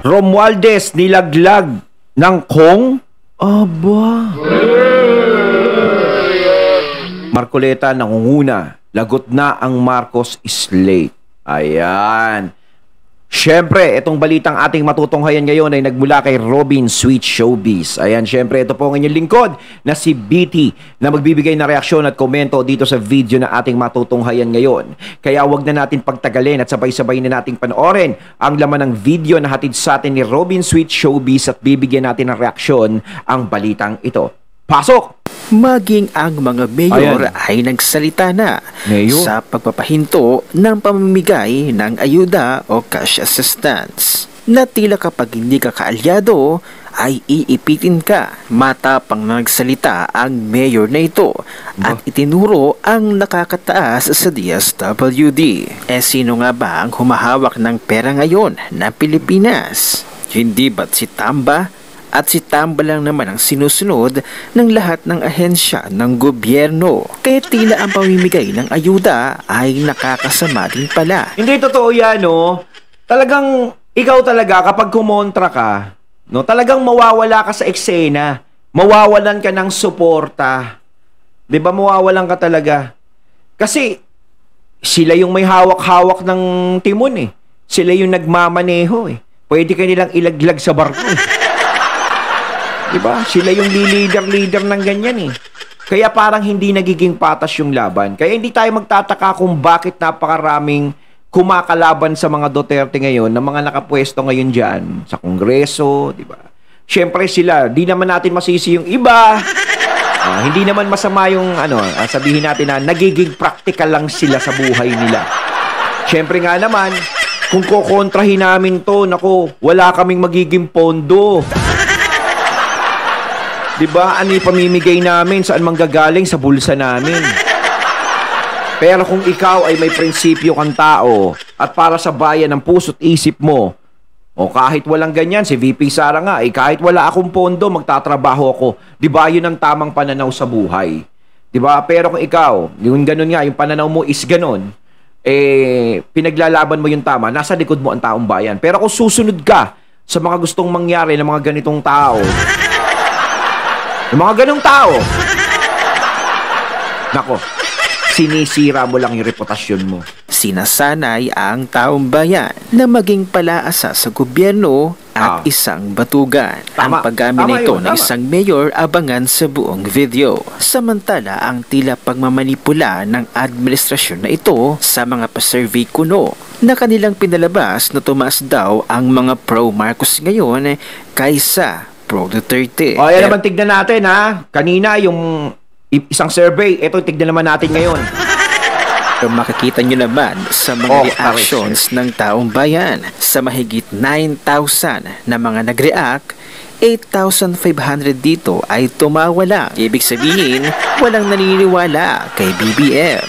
Romualdez nilaglag ng Kong? Aba. Marcoleta nangunguna. Lagot na ang Marcos slate. Ayan. Siyempre, itong balitang ating matutunghayan ngayon ay nagmula kay Robin Sweet Showbiz. Ayan, siyempre, ito po ang inyong lingkod na si BT na magbibigay ng reaksyon at komento dito sa video na ating matutunghayan ngayon. Kaya wag na natin pagtagalin at sabay-sabay na nating panoorin ang laman ng video na hatid sa atin ni Robin Sweet Showbiz at bibigyan natin ng reaksyon ang balitang ito. Pasok! Maging ang mga mayor ay nagsalita na sa pagpapahinto ng pamamigay ng ayuda o cash assistance. Na tila kapag hindi ka kaalyado ay iipitin ka. Matapang na nagsalita ang mayor na ito at itinuro ang nakakataas sa DSWD. Sino nga ba ang humahawak ng pera ngayon na Pilipinas? Hindi ba't si Tamba? At si Tamba lang naman ang sinusunod ng lahat ng ahensya ng gobyerno. Kaya tila ang pamimigay ng ayuda ay nakakasama din pala. Hindi totoo yan, no? Talagang, ikaw talaga, kapag kumontra ka, no, talagang mawawala ka sa eksena. Mawawalan ka ng suporta. Diba, mawawalan ka talaga. Kasi, sila yung may hawak-hawak ng timon, eh. Sila yung nagmamaneho, eh. Pwede ka nilang ilaglag sa barko, eh. Diba? Sila yung leader ng ganyan eh. Kaya parang hindi nagiging patas yung laban. Kaya hindi tayo magtataka kung bakit napakaraming kumakalaban sa mga Duterte ngayon, na mga nakapwesto ngayon dyan sa Kongreso, diba? Siyempre sila, di naman natin masisi yung iba. Hindi naman masama yung sabihin natin na nagiging practical lang sila sa buhay nila. Siyempre nga naman, kung kukontrahin namin to, nako, wala kaming magiging pondo. Diba? Ano yung pamimigay namin? Saan manggagaling? Sa bulsa namin. Pero kung ikaw ay may prinsipyo kang tao at para sa bayan ng puso't isip mo, o kahit walang ganyan, si VP Sara nga, kahit wala akong pondo, magtatrabaho ako. Diba? Yun ang tamang pananaw sa buhay. Diba? Pero kung ikaw, yung ganun nga, yung pananaw mo is ganun, pinaglalaban mo yung tama, nasa likod mo ang taong bayan. Pero kung susunod ka sa mga gustong mangyari ng mga ganitong tao, yung mga ganong tao, nako, sinisira mo lang yung reputasyon mo. Sinasanay ang taong bayan na maging palaasa sa gobyerno at isang batugan. Ang paggamit nito ng isang mayor abangan sa buong video. Samantala, ang tila pagmamanipula ng administrasyon na ito sa mga pa-survey kuno na kanilang pinalabas na tumaas daw ang mga pro-Marcos ngayon kaysa Pro Duterte. O, yan naman tignan natin, ha? Kanina, yung isang survey, ito tignan naman natin ngayon. Pero makikita nyo naman sa mga reactions ng taong bayan. Sa mahigit 9,000 na mga nag-react, 8,500 dito ay tumawa lang. Ibig sabihin, walang naniniwala kay BBM.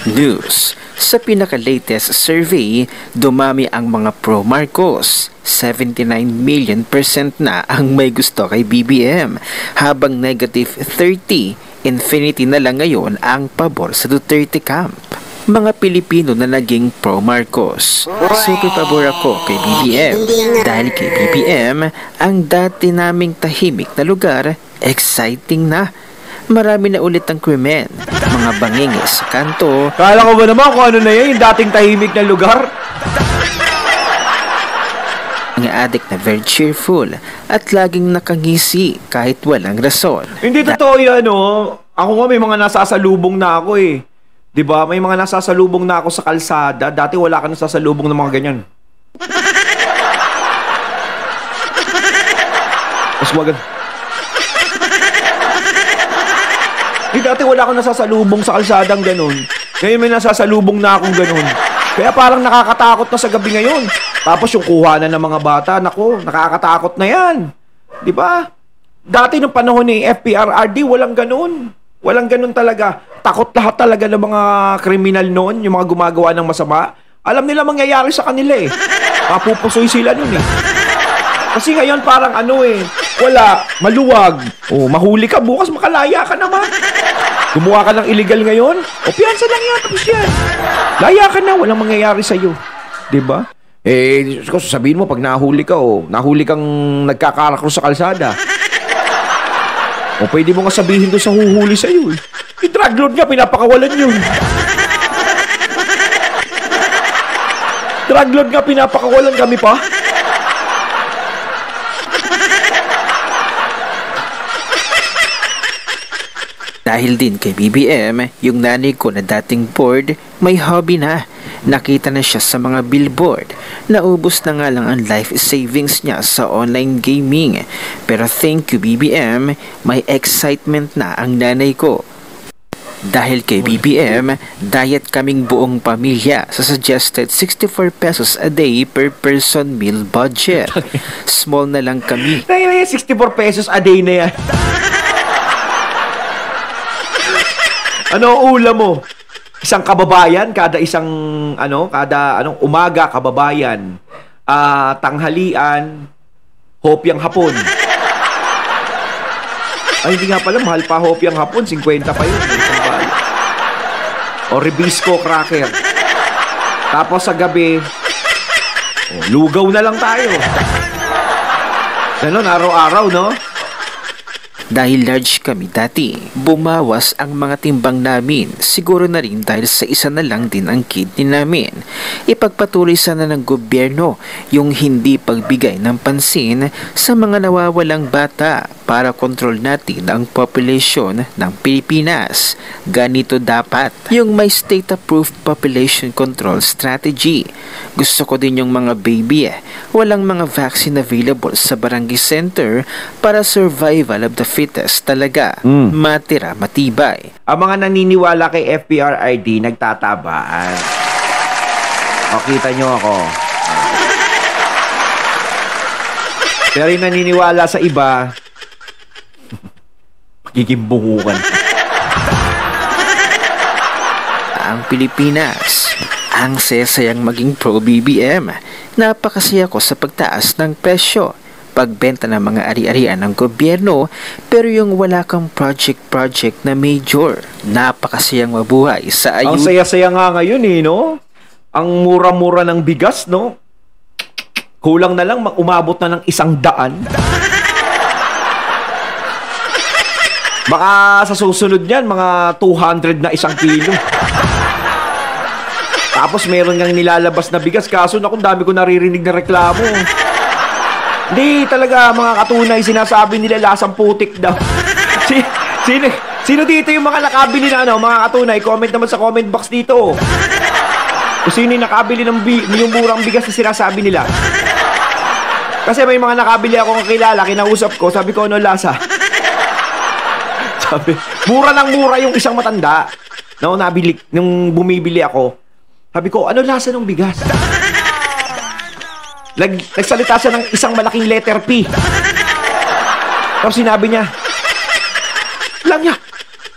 News. Sa pinaka-latest survey, dumami ang mga pro-Marcos. 79 million % na ang may gusto kay BBM, habang negative 30, infinity na lang ngayon ang pabor sa Duterte camp. Mga Pilipino na naging pro-Marcos. Super pabor ako kay BBM. Dahil kay BBM, ang dati naming tahimik na lugar, exciting na. Marami na ulit ang krimen. Mga bangingis sa kanto. Kala ko ba naman kung ano na yan, yung dating tahimik na lugar? Mga addict na very cheerful at laging nakangisi kahit walang rason. Hindi totoo yan, no? Ako nga may mga nasasalubong na ako eh. Diba? May mga nasasalubong na ako sa kalsada. Dati wala ka nasasalubong ng mga ganyan. Mas maganda. Dati wala akong nasasalubong sa kalsadang ganun. Ngayon may nasasalubong na akong ganun. Kaya parang nakakatakot na sa gabi ngayon. Tapos yung kuhanan ng mga bata, nako, nakakatakot na yan. Diba? Dati nung panahon ni FPRRD, walang ganun. Walang ganun talaga. Takot lahat talaga ng mga kriminal noon, yung mga gumagawa ng masama. Alam nila mangyayari sa kanila eh. Mapupusoy sila nun eh. Kasi ngayon parang wala, maluwag. O, mahuli ka, bukas makalaya ka naman. Gumawa ka ng illegal ngayon, o piyansa lang yan, tapos yan. Laya ka na, walang mangyayari sa'yo. Diba? Sabihin mo, pag nahuli ka, nahuli kang nagkakarakro sa kalsada. O pwede mo nga sabihin doon sa huhuli sa'yo. Yung drug lord nga, pinapakawalan yun. Drug lord nga, pinapakawalan kami pa. Dahil din kay BBM, yung nanay ko na dating bored, may hobby na. Nakita na siya sa mga billboard. Naubos na nga lang ang life savings niya sa online gaming. Pero thank you BBM, may excitement na ang nanay ko. Dahil kay BBM, diet kaming buong pamilya sa suggested 64 pesos a day per person meal budget. Small na lang kami. 64 pesos a day na yan. Ano ulam mo? Isang kababayan, kada umaga kababayan, tanghalian, hopyang hapon. Ay, hindi nga pala, mahal pa hopyang hapon, 50 pa yun. O Ribisco cracker. Tapos sa gabi, lugaw na lang tayo. Ganon, araw-araw, no? Dahil large kami dati, bumawas ang mga timbang namin. Siguro na rin dahil sa isa na lang din ang kidney namin. Ipagpatuloy sana ng gobyerno yung hindi pagbigay ng pansin sa mga nawawalang bata para kontrol natin ang population ng Pilipinas. Ganito dapat yung may state-approved population control strategy. Gusto ko din yung mga baby walang mga vaccine available sa barangay center para survival of the fittest talaga. Matira, matibay. Ang mga naniniwala kay FPRID nagtatabaan. O, kita nyo ako. Pero yung naniniwala sa iba, magigimbuhukan. Ang Pilipinas, ang sesayang maging pro-BBM. Napakasaya ko sa pagtaas ng presyo, pagbenta ng mga ari-arian ng gobyerno, pero yung wala kang project na major. Napakasayang mabuhay sa ayun. Ang saya-saya nga ngayon no? Ang mura-mura ng bigas, no? Kulang na lang, umabot na ng 100. Baka sa susunod niyan, mga 200 na 1 kilo. Tapos meron ngang nilalabas na bigas, kaso naku, dami ko naririnig na reklamo. Hindi talaga mga katunay, sinasabi nila lasang putik daw. Sino dito yung mga nakabili na mga katunay? Comment naman sa comment box dito. Kung sino yung nakabili ng yung murang bigas na sinasabi nila. Kasi may mga nakabili akong kakilala, kinausap ko, sabi ko ano lasa. Sabi, mura ng mura yung isang matanda. Nung bumibili ako, sabi ko, ano lasa ng bigas? Nagsalita siya ng isang malaking letter P. Tapos sinabi niya,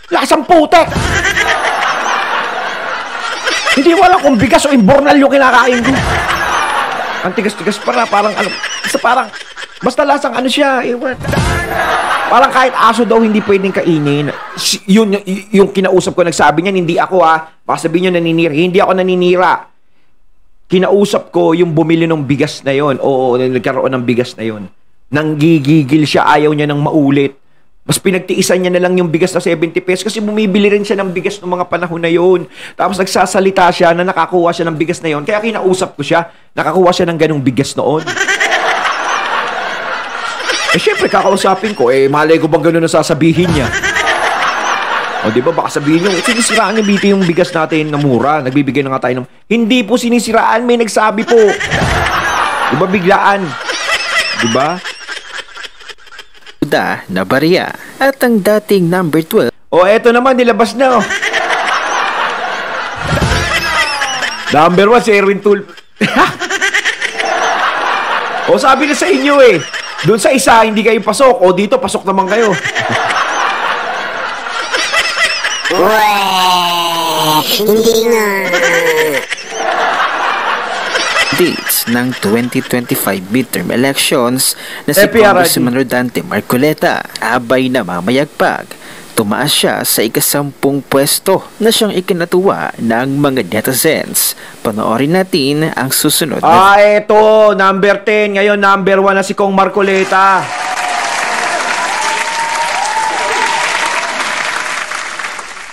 lasang putek. Hindi mo alam kung bigas o imbornal yung kinakain ko. Ang tigas-tigas parang basta lasang siya, parang kahit aso daw hindi pwedeng kainin. Yung kinausap ko nagsabi niyan, hindi ako baka sabihin niyo naninira. Hindi ako naninira. Kinausap ko yung bumili ng bigas na yon. Oo, nagkaroon ng bigas na yon. Nanggigigil siya, ayaw niya nang maulit. Mas pinagtiisan niya na lang yung bigas na 70 pesos kasi bumibili rin siya ng bigas ng mga panahon na yon. Tapos nagsasalita siya na nakakuha siya ng bigas na yon. Kaya kinausap ko siya, nakakuha siya ng ganong bigas noon. Syempre kakausapin ko, malay ko bang gano'n na sasabihin niya. O diba, baka sabihin niyo, sinisiraan niyo dito yung bigas natin na mura, nagbibigay na nga tayo ng... Hindi po sinisiraan, may nagsabi po. Diba, biglaan. Diba? Na barya at ang dating number 12. O, eto naman, nilabas na. Number 1, si Erwin Tulfo. O, sabi na sa inyo doon sa isa, hindi kayo pasok. O, dito, pasok naman kayo. Hindi nga. Dates ng 2025 midterm elections na si Congressman Rodante Marcoleta abay na mamayagpag. Tumaas siya sa ika-10 pwesto na siyang ikinatuwa ng mga netizens. Panoorin natin ang susunod na... Eto, number 10. Ngayon, number 1 na si Kong Marcoleta.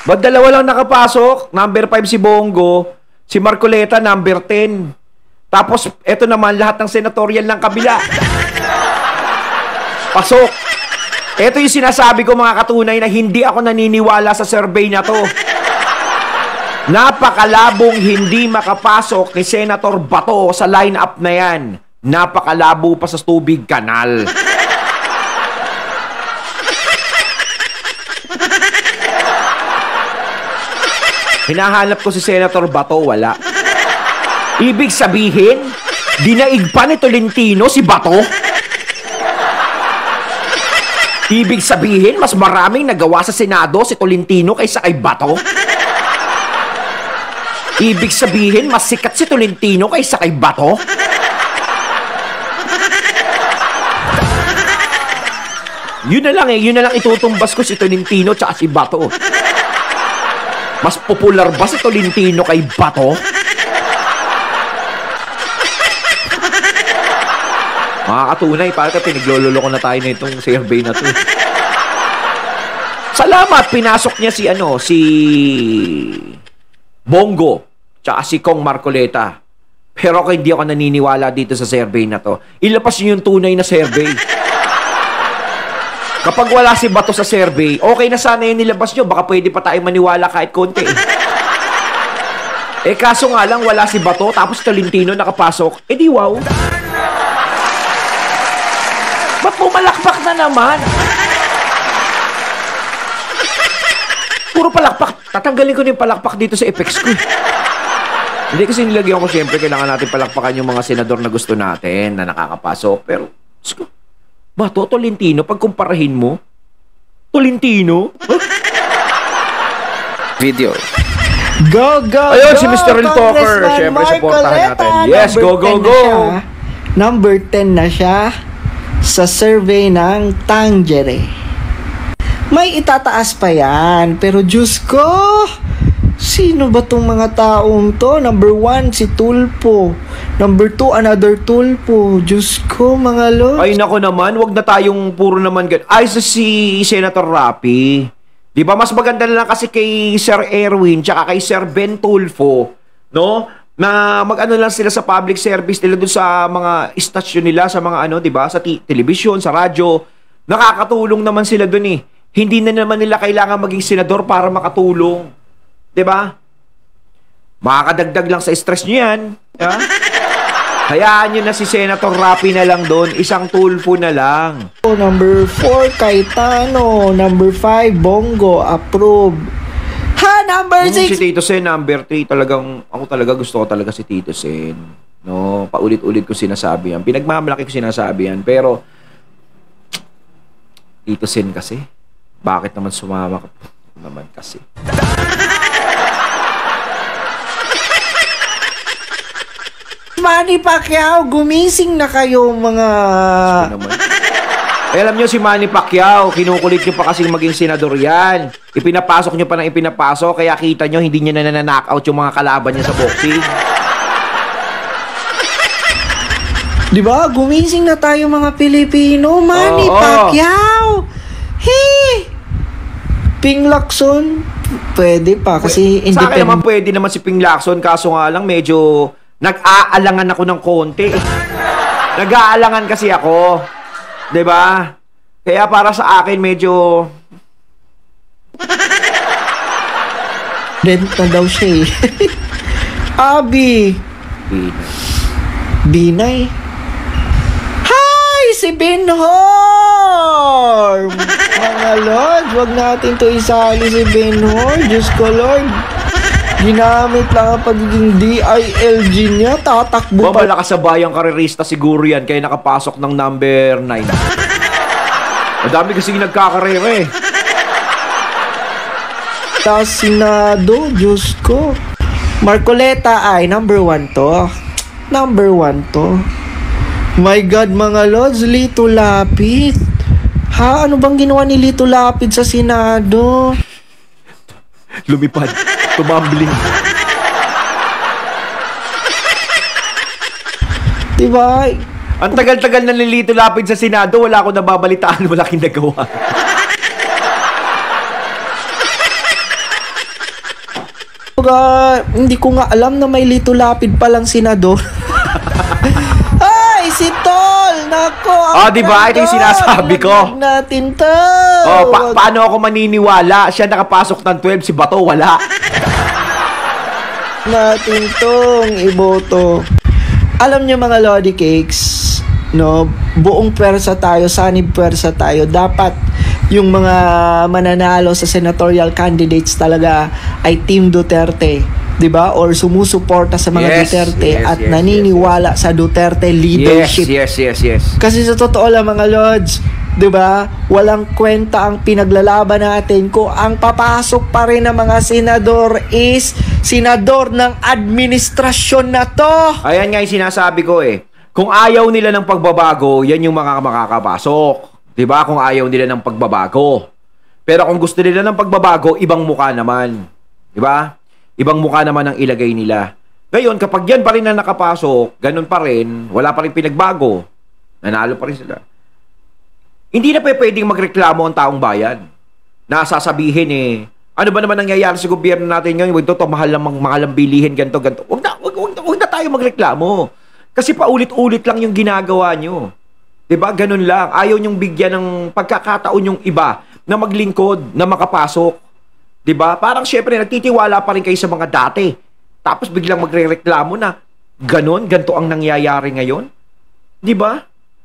Ba't dalawa lang nakapasok? Number 5 si Bongo. Si Marcoleta, number 10. Tapos, eto naman, lahat ng senatorial ng kabila. Pasok. Ito yung sinasabi ko mga katunay na hindi ako naniniwala sa survey na to. Napakalabong hindi makapasok ni Senator Bato sa line-up na yan. Napakalabo pa sa tubig kanal. Hinahanap ko si Senator Bato, wala. Ibig sabihin, dinaig pa ni Tolentino si Bato? Ibig sabihin, mas maraming nagawa sa Senado si Tolentino kaysa kay Bato? Ibig sabihin, mas sikat si Tolentino kaysa kay Bato? Yun na lang itutumbas ko si Tolentino tsaka si Bato. Mas popular ba si Tolentino kay Bato? Mga katunay, parang pinaglololo ko na tayo na itong survey na to. Salamat, pinasok niya si Bongo, tsaka si Kong Marcoleta. Pero ako hindi ako naniniwala dito sa survey na to. Ilabas niyo yung tunay na survey. Kapag wala si Bato sa survey, okay na sana yung nilabas niyo. Baka pwede pa tayo maniwala kahit konti. Kaso nga lang, wala si Bato, tapos Tolentino nakapasok. Di wow. Ba't pumalakpak na naman? Puro palakpak. Tatanggalin ko na yung palakpak dito sa effects ko. Hindi kasi nilagyan ko, siyempre, kailangan natin palakpakan yung mga senador na gusto natin, na nakakapasok. Pero, Bato, Tolentino, pagkumparahin mo? Tolentino? Huh? Video. Go, go, ayun, go! si Mr. Real Talker. Siyempre, supportahan natin. Yes, go, go, go! Number 10 na siya sa survey ng Tangere. May itataas pa yan, pero Diyos ko, sino ba tong mga taong to? Number 1, si Tulfo. Number 2, another Tulfo. Diyos ko, mga lods. Ay, nako naman, wag na tayong puro naman gan. Ay, si Senator Rapi. Di ba, mas maganda na lang kasi kay Sir Erwin tsaka kay Sir Ben Tulfo, no? Na mag-ano lang sila sa public service nila dun sa mga istasyon nila, sa mga ano, di ba? Sa television, sa radyo. Nakakatulong naman sila dun eh. Hindi na naman nila kailangan maging senador para makatulong. Di ba? Makakadagdag lang sa stress nyo yan. Yeah? Hayaan nyo na si Senator Rapi na lang doon. Isang Tulfo na lang. Number 4, Cayetano. Number 5, Bongo. Approve. Ha, number 6. Si Tito Sen, number 3. Ako talaga gusto ko talaga si Tito Sen. No, paulit-ulit ko sinasabi yan. Pinagmamalaki ko sinasabi yan. Pero, Tito Sen kasi, bakit naman sumama ka naman kasi? Manny Pacquiao, gumising na kayo mga... Alam nyo si Manny Pacquiao, kinukulit nyo pa kasi maging senador yan. Ipinapasok nyo pa ng ipinapasok, kaya kita nyo hindi nyo na knock-out yung mga kalaban niya sa boxing. Diba? Gumising na tayo mga Pilipino. Manny Pacquiao! Hey! Ping Lacson, pwede pa kasi sa akin naman pwede naman si Ping Lacson, kaso nga lang medyo nag-aalangan ako ng konti. Nag-aalangan kasi ako. 'Di ba? Kaya para sa akin medyo rent na daw siya eh. Abi. Binay. Hi! Si Benhor! Mga Lord, wag natin to isali si Benhor. Diyos ko, Lord. Ginamit lang ang pagiging DILG niya. Tatakbo pa. Malakas sa bayang karerista siguro yan. Kaya nakapasok ng number 9. Madami kasi nagkakarera eh. Sa Senado, Diyos ko. Marcoleta ay number 1 to. Number 1 to. My God, mga Lods, Lito Lapid. Ha? Ano bang ginawa ni Lito Lapid sa Senado? Lumipad. Tumambling. Diba? Ang tagal-tagal na nilito lapid sa Senado, wala akong nababalitaan, wala akong nagawa. Hindi ko nga alam na may Lito Lapid palang senador. Ay, si Tol! Nako! Diba? Ito yung sinasabi ko. Natin to! Paano ako maniniwala? Siya nakapasok ng 12, si Bato wala. Natin tong iboto. Alam niyo mga Lodi Cakes, no, buong pwersa tayo, sanib pwersa tayo. Dapat yung mga mananalo sa senatorial candidates talaga ay Team Duterte, 'di ba? Or sumusuporta sa mga Duterte at naniniwala sa Duterte leadership. Yes. Kasi sa totoo lang mga Lods, 'di ba? Walang kwenta ang pinaglalaban natin kung ang papasok pa rin ng mga senador is senador ng administrasyon na to. Ayan nga yung sinasabi ko eh. Kung ayaw nila ng pagbabago, yan yung mga makakapasok. 'Di ba? Kung ayaw nila ng pagbabago. Pero kung gusto nila ng pagbabago, ibang mukha naman. 'Di ba? Ibang mukha naman ang ilagay nila. Ngayon, kapag yan pa rin na nakapasok, ganun pa rin, wala pa rin pinagbago, nanalo pa rin sila. Hindi na pwedeng magreklamo ang taong bayan. Nasasabihin ano ba naman nangyayari sa gobyerno natin ngayon? Ito, mahal ang bilihin, ganito. Huwag na tayo magreklamo. Kasi paulit-ulit lang yung ginagawa nyo. 'Di ba? Ganun lang. Ayaw nyong bigyan ng pagkakataon yung iba na maglingkod, na makapasok. 'Di ba? Parang syempre nagtitiwala pa rin kayo sa mga dati. Tapos biglang magrereklamo na ganito ang nangyayari ngayon. 'Di ba?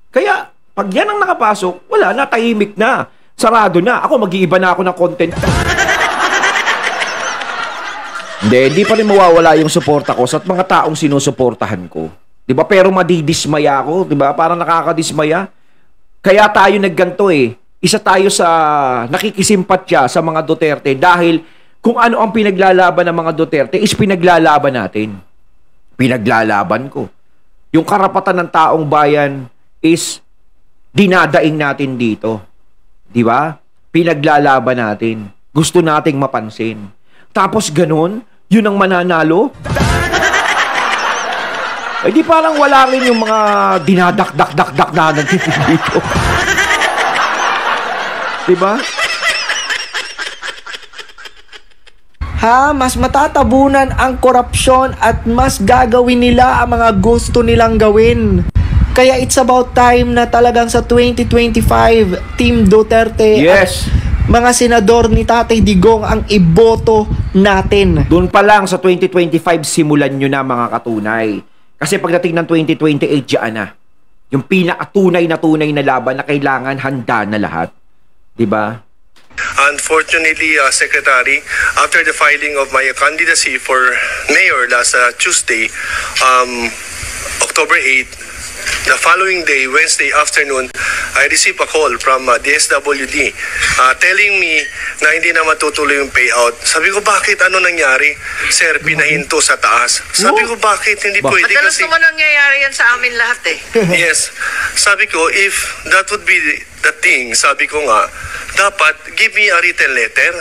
Kaya pag yan ang nakapasok, wala na, tahimik na. Sarado na. Ako mag-iiba na ako ng content. Hindi pa rin mawawala yung suporta ko sa mga taong sinusuportahan ko. 'Di ba? Pero madidismaya ako, 'di ba? Parang nakakadismaya. Kaya tayo nagganto Isa tayo sa nakikisimpatya sa mga Duterte dahil kung ano ang pinaglalaban ng mga Duterte is pinaglalaban natin. Pinaglalaban ko. Yung karapatan ng taong bayan is dinadaing natin dito. 'Di ba? Pinaglalaban natin. Gusto nating mapansin. Tapos ganun, yun ang mananalo. Di parang wala rin yung mga dinadak-dak-dak-dak na natin dito. Diba? Mas matatabunan ang korupsyon at mas gagawin nila ang mga gusto nilang gawin. Kaya it's about time na talagang sa 2025, Team Duterte at mga senador ni Tatay Digong ang iboto natin. Doon pa lang sa 2025, simulan nyo na mga katunay. Kasi pagdating ng 2028, dyan na. Yung pinakatunay na laban na kailangan handa na lahat. Diba? Unfortunately, Secretary, after the filing of my candidacy for mayor last Tuesday, October 8, the following day, Wednesday afternoon, I received a call from DSWD telling me na hindi na matutuloy yung payout. Sabi ko, bakit? Ano nangyari? Sir, pinahinto sa taas. Sabi ko, bakit? Hindi pwede Madalas kasi... naman nangyayari yan sa amin lahat Yes. Sabi ko, if that would be the thing, sabi ko nga, dapat give me a written letter.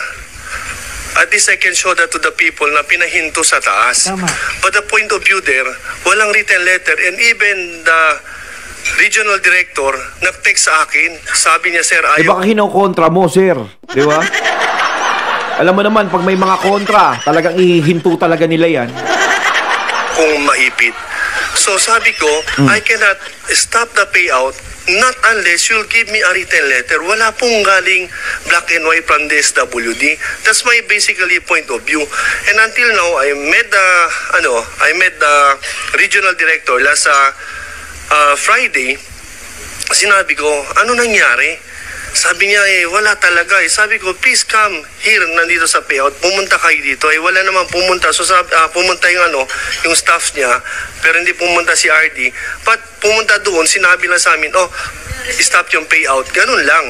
At least I can show that to the people na pinahinto sa taas. Tama. But the point of view there, walang written letter. And even the regional director nag-text sa akin. Sabi niya, sir, Di ba kinokontra mo, sir? Di ba? Alam mo naman, pag may mga kontra, talagang ihinto talaga nila yan. Kung maipit. So sabi ko, I cannot stop the payout not unless you'll give me a written letter. Wala pong galing black and white from the SWD. That's my basically point of view. And until now, I met the regional director last Friday. Sinabi ko, ano nangyari? Sabi niya, wala talaga. Sabi ko, please come here, nandito sa payout. Pumunta kayo dito. Wala naman pumunta. So, pumunta yung staff niya, pero hindi pumunta si RD. But pumunta doon, sinabi lang sa amin, stop yung payout. Ganun lang.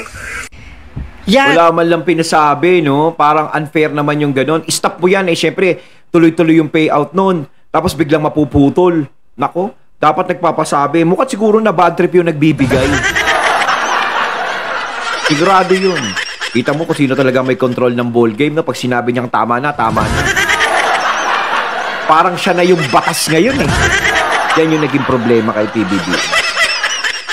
Yan. Wala man lang pinasabi, no? Parang unfair naman yung ganun. Stop mo yan, syempre, tuloy-tuloy yung payout nun. Tapos biglang mapuputol. Nako, dapat nagpapasabi. Mukhang siguro na bad trip yung nagbibigay. Sigurado yun. Kita mo kung sino talaga may control ng ball game na pag sinabi niyang tama na, tama na. Parang siya na yung batas ngayon eh. Yan yung naging problema kay PBB.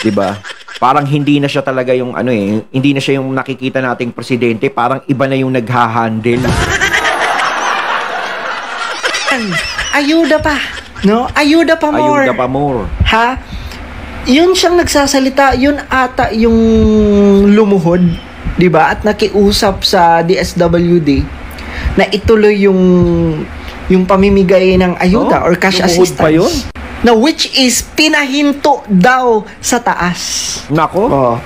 Diba? Parang hindi na siya talaga yung ano eh, hindi na siya yung nakikita nating presidente, parang iba na yung naghahandle. Ayuda pa. No? Ayuda pa more. Ayuda pa more. Ha? Yun siyang nagsasalita, yun ata yung lumuhod, 'di ba? At nakiusap sa DSWD na ituloy yung pamimigay ng ayuda or cash lumuhod assistance. Pa yun? Na which is pinahinto daw sa taas. Nako. Oh,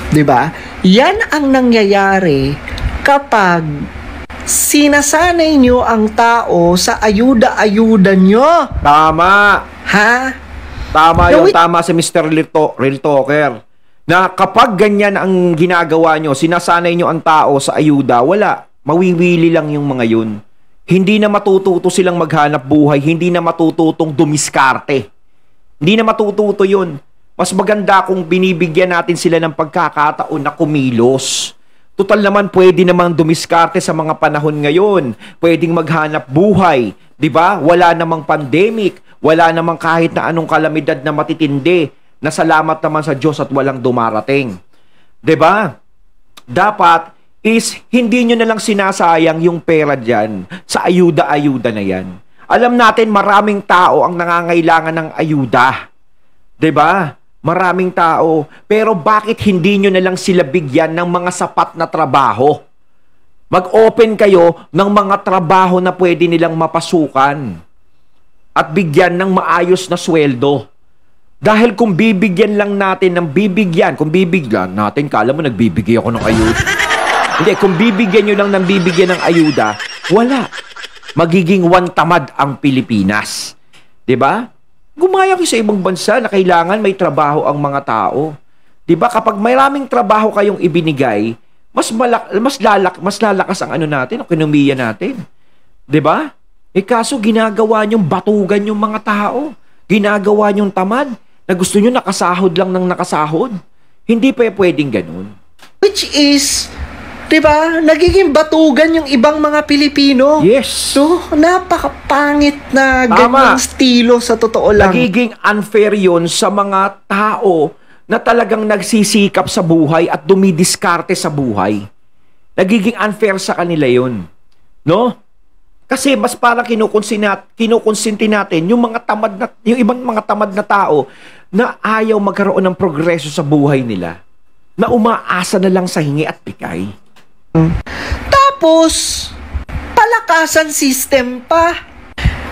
'di ba? Yan ang nangyayari kapag sinasanay nyo ang tao sa ayuda-ayuda nyo. Tama. Ha? Tama No, yung tama si Mr. Real Talker. Na kapag ganyan ang ginagawa nyo, sinasanay nyo ang tao sa ayuda, wala. Mawiwili lang yung mga yun. Hindi na matututo silang maghanap buhay, hindi na matututong dumiskarte. Hindi na matututo yun. Mas maganda kung binibigyan natin sila ng pagkakataon na kumilos. Total naman, pwede namang dumiskarte sa mga panahon ngayon. Pwedeng maghanap buhay. 'Di ba? Wala namang pandemic. Wala namang kahit na anong kalamidad na matitindi. Na salamat naman sa Diyos at walang dumarating. 'Di ba? Dapat is hindi nyo na lang sinasayang yung pera dyan sa ayuda-ayuda na yan. Alam natin maraming tao ang nangangailangan ng ayuda. 'Di ba? Maraming tao. Pero bakit hindi nyo na lang sila bigyan ng mga sapat na trabaho? Mag-open kayo ng mga trabaho na pwede nilang mapasukan. At bigyan ng maayos na sweldo. Dahil kung bibigyan lang natin ng bibigyan, kung bibigyan natin, kala mo nagbibigay ako ng ayuda. Hindi, kung bibigyan nyo lang ng bibigyan ng ayuda, wala. Magiging wantamad ang Pilipinas. 'Di ba? Gumaya kayo sa ibang bansa na kailangan may trabaho ang mga tao. 'Di ba? Kapag maraming trabaho kayong ibinigay, mas lalakas ang ano natin, ang ekonomiya natin. 'Di ba? Kaso ginagawa nyong batugan yung mga tao. Ginagawa nyong tamad na gusto nyo nakasahod lang ng nakasahod. Hindi pa pwedeng ganun. Which is, 'di ba? Nagiging batugan yung ibang mga Pilipino. Yes. So, napakapangit na Tama. ganyang estilo sa totoo lang. Nagiging unfair yun sa mga tao na talagang nagsisikap sa buhay at dumidiskarte sa buhay. Nagiging unfair sa kanila yun. No? Kasi mas parang kinukonsinti natin yung ibang mga tamad na tao na ayaw magkaroon ng progreso sa buhay nila. Na umaasa na lang sa hingi at bigay. Tapos, palakasan system pa.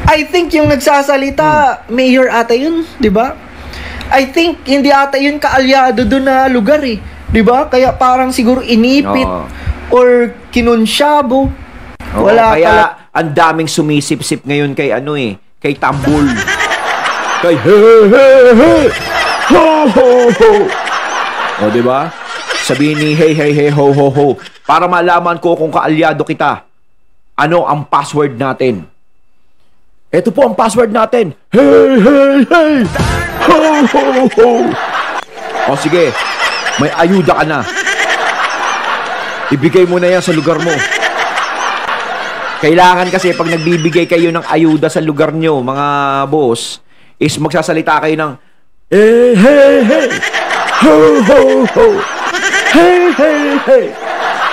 I think yung nagsasalita, mayor ata yun, di ba? I think hindi ata yun kaalyado doon na lugar eh. Di ba? Kaya parang siguro inipit Oo. or kinunsyabo. Oo, Wala kaya pala. ang daming sumisip-sip ngayon kay kay Tambul. Kay ho ho ho. O, di ba? Sabihin ni hey ho ho ho para malaman ko kung kaalyado kita. Ano ang password natin? Ito po ang password natin. Hey ho ho ho. O sige, may ayuda ka na. Ibigay mo na yan sa lugar mo. Kailangan kasi pag nagbibigay kayo ng ayuda sa lugar nyo, mga boss, is magsasalita kayo ng hey ho ho ho. Hey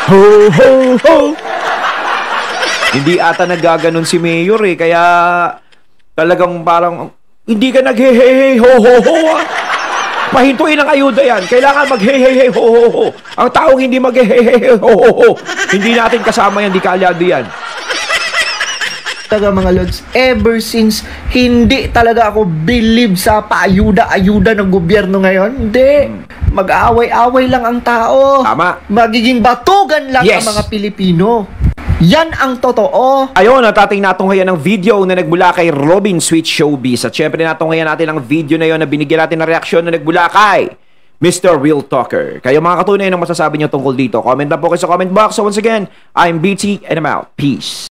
ho ho ho. Hindi ata nagaganon si Mayor eh, kaya talagang parang hindi ka nag-hey ho ho ho. Pahintuin ang ayuda yan. Kailangan mag-hey ho ho ho. Ang taong hindi mag-hey ho ho ho, hindi natin kasama yan, di kaalyado yan. Taga mga lods, ever since hindi talaga ako believe sa paayuda-ayuda ng gobyerno ngayon. Hindi. Mag-aaway-away lang ang tao. Tama. Magiging batugan lang Yes. ang mga Pilipino. Yan ang totoo. Ayun, natating natunghayan ng video na nagmula kay Robin Sweet Showbiz. At syempre natunghayan natin ang video na yon na binigyan natin ng reaksyon na nagmula kay Mr. Real Talker. Kayo mga katunay, anong masasabi nyo tungkol dito? Comment na po kayo sa comment box. So once again, I'm BT and I'm out. Peace.